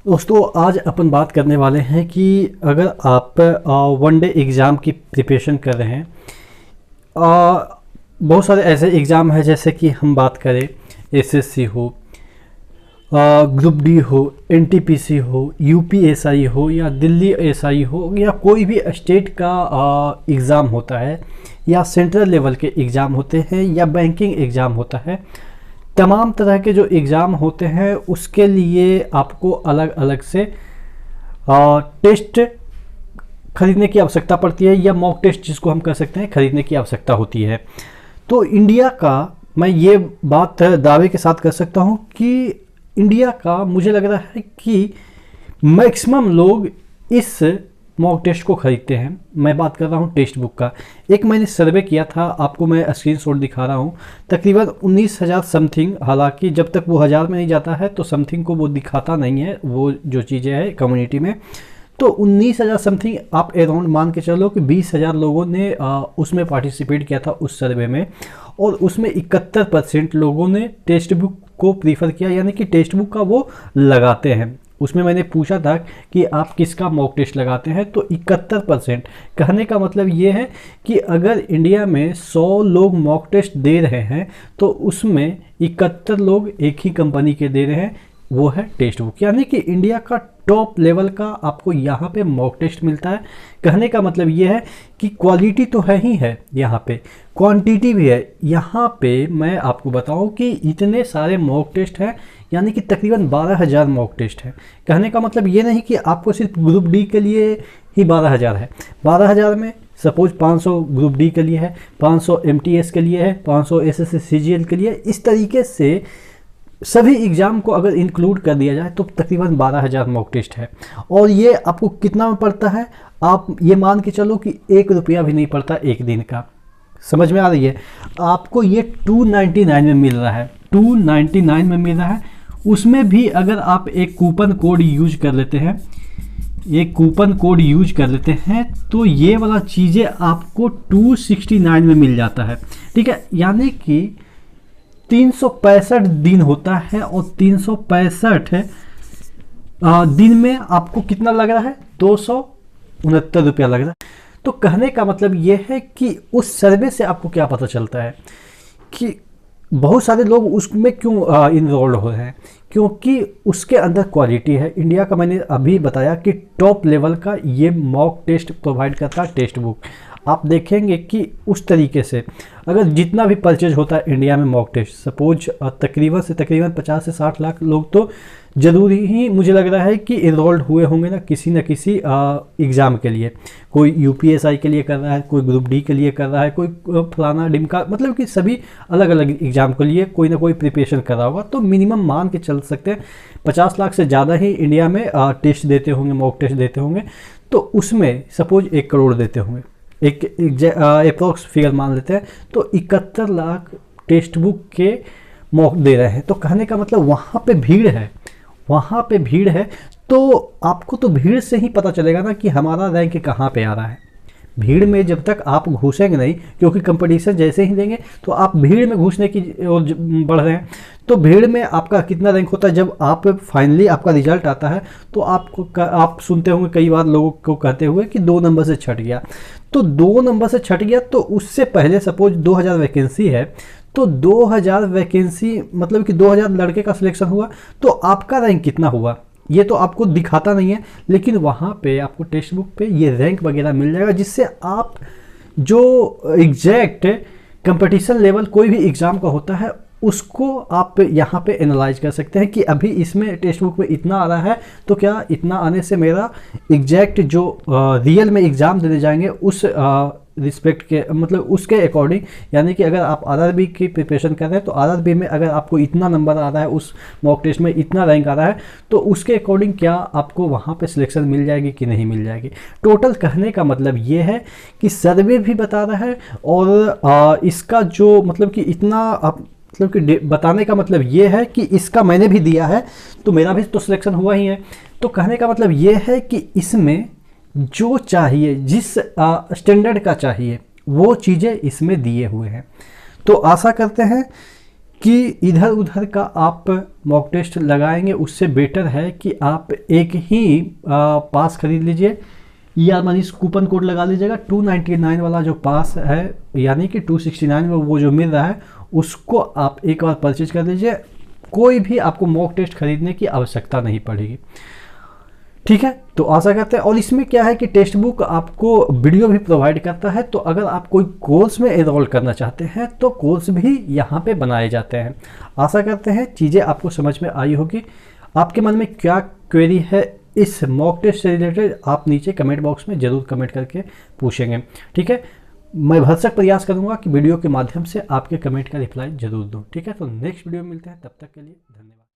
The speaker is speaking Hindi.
दोस्तों आज अपन बात करने वाले हैं कि अगर आप वन डे एग्ज़ाम की प्रिपरेशन कर रहे हैं। बहुत सारे ऐसे एग्ज़ाम हैं, जैसे कि हम बात करें एसएससी हो, ग्रुप डी हो, एनटीपीसी हो, यूपीएसआई हो या दिल्ली एसआई हो या कोई भी स्टेट का एग्ज़ाम होता है या सेंट्रल लेवल के एग्ज़ाम होते हैं या बैंकिंग एग्ज़ाम होता है। तमाम तरह के जो एग्ज़ाम होते हैं उसके लिए आपको अलग अलग से टेस्ट खरीदने की आवश्यकता पड़ती है, या मॉक टेस्ट जिसको हम कह सकते हैं खरीदने की आवश्यकता होती है। तो इंडिया का मैं ये बात दावे के साथ कर सकता हूँ कि इंडिया का मुझे लग रहा है कि मैक्सिमम लोग इस मॉक टेस्ट को खरीदते हैं। मैं बात कर रहा हूँ टेक्स्ट बुक का। एक मैंने सर्वे किया था, आपको मैं स्क्रीनशॉट दिखा रहा हूँ। तकरीबन 19,000 समथिंग, हालांकि जब तक वो 1000 में नहीं जाता है तो समथिंग को वो दिखाता नहीं है, वो जो चीज़ें हैं कम्युनिटी में। तो 19,000 समथिंग आप अराउंड मान के चलो कि 20,000 लोगों ने उसमें पार्टिसिपेट किया था उस सर्वे में, और उसमें 71% लोगों ने टेक्स्ट बुक को प्रीफर किया, यानी कि टेक्स्ट बुक का वो लगाते हैं। उसमें मैंने पूछा था कि आप किसका मॉक टेस्ट लगाते हैं, तो 71%। कहने का मतलब ये है कि अगर इंडिया में 100 लोग मॉक टेस्ट दे रहे हैं तो उसमें 71 लोग एक ही कंपनी के दे रहे हैं, वो है टेक्स्ट बुक। यानी कि इंडिया का टॉप लेवल का आपको यहाँ पे मॉक टेस्ट मिलता है। कहने का मतलब ये है कि क्वालिटी तो है ही है, यहाँ पे क्वांटिटी भी है। यहाँ पे मैं आपको बताऊँ कि इतने सारे मॉक टेस्ट हैं, यानी कि तकरीबन 12,000 मॉक टेस्ट है। कहने का मतलब ये नहीं कि आपको सिर्फ ग्रुप डी के लिए ही 12,000 है। 12,000 में सपोज 500 ग्रुप डी के लिए है, 500 एमटीएस के लिए है, 500 एसएससी सीजीएल के लिए। इस तरीके से सभी एग्ज़ाम को अगर इंक्लूड कर दिया जाए तो तकरीबन 12,000 मॉक टेस्ट है। और ये आपको कितना में पड़ता है, आप ये मान के चलो कि 1 रुपया भी नहीं पड़ता एक दिन का। समझ में आ रही है? आपको ये 299 में मिल रहा है, 299 में मिल रहा है। उसमें भी अगर आप एक कूपन कोड यूज कर लेते हैं, तो ये वाला चीज़ें आपको 269 में मिल जाता है। ठीक है, यानी कि 365 दिन होता है, और 365 दिन में आपको कितना लग रहा है, 269 रुपया लग रहा है। तो कहने का मतलब ये है कि उस सर्वे से आपको क्या पता चलता है कि बहुत सारे लोग उसमें क्यों इनरोल्ड हो रहे हैं, क्योंकि उसके अंदर क्वालिटी है। इंडिया का मैंने अभी बताया कि टॉप लेवल का ये मॉक टेस्ट प्रोवाइड करता है टेक्स्ट बुक। आप देखेंगे कि उस तरीके से अगर जितना भी परचेज होता है इंडिया में मॉक टेस्ट, सपोज तकरीबन 50 से 60 लाख लोग तो ज़रूरी ही मुझे लग रहा है कि इनरोल्ड हुए होंगे ना किसी एग्ज़ाम के लिए। कोई यूपीएसआई के लिए कर रहा है, कोई ग्रुप डी के लिए कर रहा है, कोई फलाना डिमका, मतलब कि सभी अलग अलग एग्ज़ाम के लिए कोई ना कोई प्रिपरेशन कर रहा होगा। तो मिनिमम मान के चल सकते हैं 50 लाख से ज़्यादा ही इंडिया में टेस्ट देते होंगे, मॉक टेस्ट देते होंगे। तो उसमें सपोज 1 करोड़ देते होंगे, एक अप्रोक्स फिगर मान लेते हैं, तो 71 लाख टेक्स्ट बुक के मॉक दे रहे हैं। तो कहने का मतलब वहाँ पे भीड़ है, तो आपको तो भीड़ से ही पता चलेगा ना कि हमारा रैंक कहाँ पे आ रहा है। भीड़ में जब तक आप घुसेंगे नहीं, क्योंकि कंपटीशन जैसे ही देंगे तो आप भीड़ में घुसने की ओर बढ़ रहे हैं। तो भीड़ में आपका कितना रैंक होता है, जब आप फाइनली आपका रिजल्ट आता है तो आप सुनते होंगे कई बार लोगों को कहते हुए कि 2 नंबर से छट गया। तो 2 नंबर से छट गया, तो उससे पहले सपोज 2,000 वैकेंसी है, तो 2,000 वैकेंसी मतलब कि 2,000 लड़के का सिलेक्शन हुआ, तो आपका रैंक कितना हुआ ये तो आपको दिखाता नहीं है, लेकिन वहाँ पे आपको टेक्स्ट बुक पे ये रैंक वगैरह मिल जाएगा, जिससे आप जो एग्जैक्ट कंपटीशन लेवल कोई भी एग्ज़ाम का होता है उसको आप यहाँ पे एनालाइज कर सकते हैं कि अभी इसमें टेक्स्ट बुक में इतना आ रहा है, तो क्या इतना आने से मेरा एग्जैक्ट जो रियल में एग्ज़ाम देने जाएंगे उस रिस्पेक्ट के मतलब उसके अकॉर्डिंग, यानी कि अगर आप आरआरबी की प्रिपरेशन कर रहे हैं तो आरआरबी में अगर आपको इतना नंबर आ रहा है, उस मॉक टेस्ट में इतना रैंक आ रहा है, तो उसके अकॉर्डिंग क्या आपको वहाँ पे सिलेक्शन मिल जाएगी कि नहीं मिल जाएगी। टोटल कहने का मतलब ये है कि सर्वे भी बता रहा है, और इसका जो मतलब कि इतना आप मतलब कि बताने का मतलब ये है कि इसका मैंने भी दिया है तो मेरा भी तो सिलेक्शन हुआ ही है। तो कहने का मतलब ये है कि इसमें जो चाहिए, जिस स्टैंडर्ड का चाहिए, वो चीज़ें इसमें दिए हुए हैं। तो आशा करते हैं कि इधर उधर का आप मॉक टेस्ट लगाएंगे, उससे बेटर है कि आप एक ही पास खरीद लीजिए या मनीष कूपन कोड लगा लीजिएगा। 299 वाला जो पास है, यानी कि 269 में वो जो मिल रहा है, उसको आप एक बार परचेज कर लीजिए। कोई भी आपको मॉक टेस्ट खरीदने की आवश्यकता नहीं पड़ेगी, ठीक है। तो आशा करते हैं, और इसमें क्या है कि टेक्स्ट बुक आपको वीडियो भी प्रोवाइड करता है। तो अगर आप कोई कोर्स में एनरोल करना चाहते हैं तो कोर्स भी यहाँ पे बनाए जाते हैं। आशा करते हैं चीज़ें आपको समझ में आई होगी। आपके मन में क्या क्वेरी है इस मॉक टेस्ट से रिलेटेड, आप नीचे कमेंट बॉक्स में ज़रूर कमेंट करके पूछेंगे, ठीक है। मैं भरसक प्रयास करूँगा कि वीडियो के माध्यम से आपके कमेंट का रिप्लाई जरूर दूँ, ठीक है। तो नेक्स्ट वीडियो में मिलते हैं, तब तक के लिए धन्यवाद।